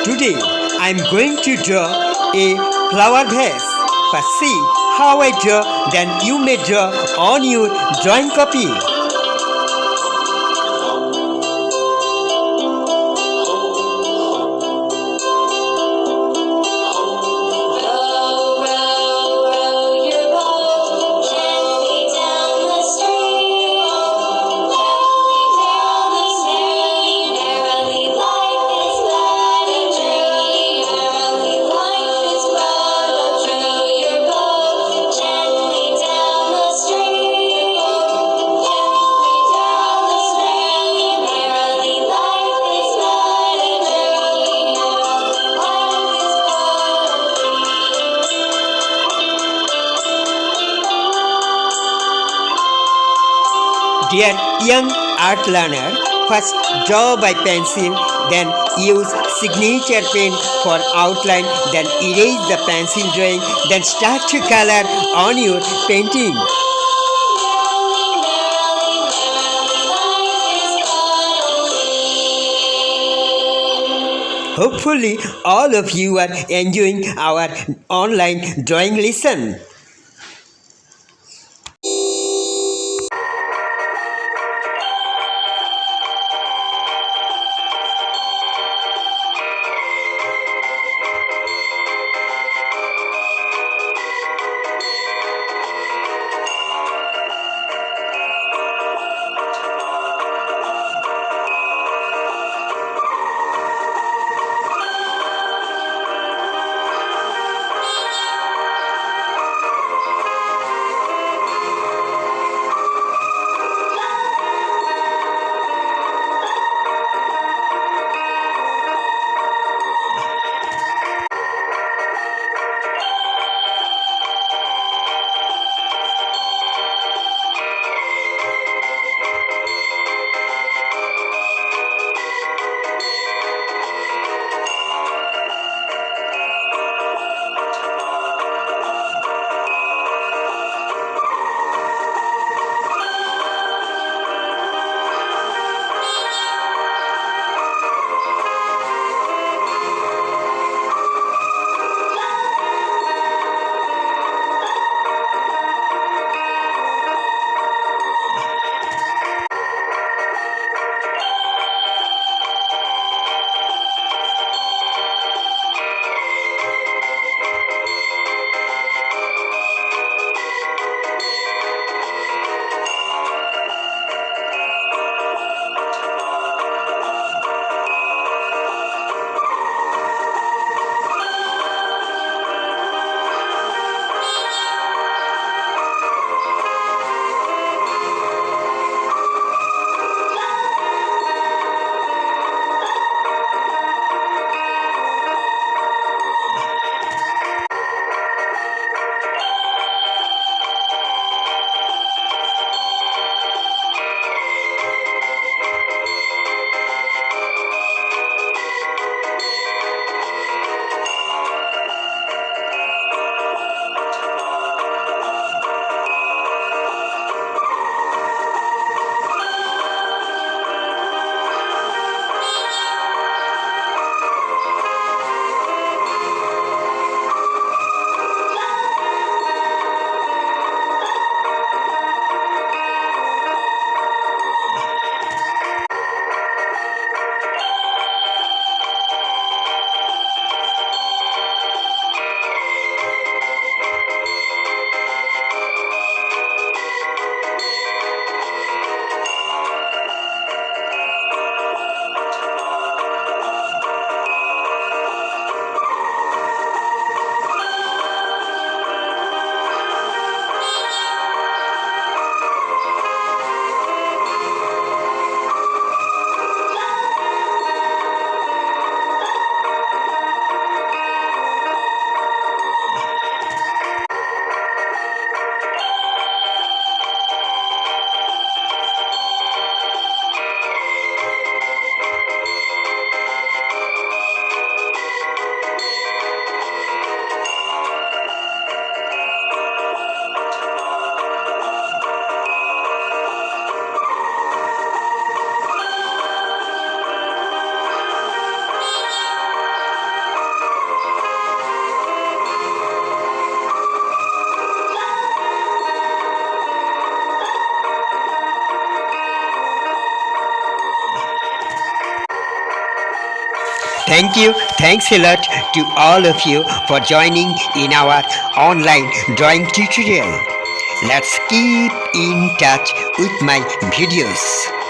Today I'm going to draw a flower vase. But see how I draw, then you may draw on your drawing copy. Dear young art learner, first draw by pencil, then use signature pen for outline, then erase the pencil drawing, then start to color on your painting. Hopefully, all of you are enjoying our online drawing lesson. Thanks a lot to all of you for joining in our online drawing tutorial. Let's keep in touch with my videos.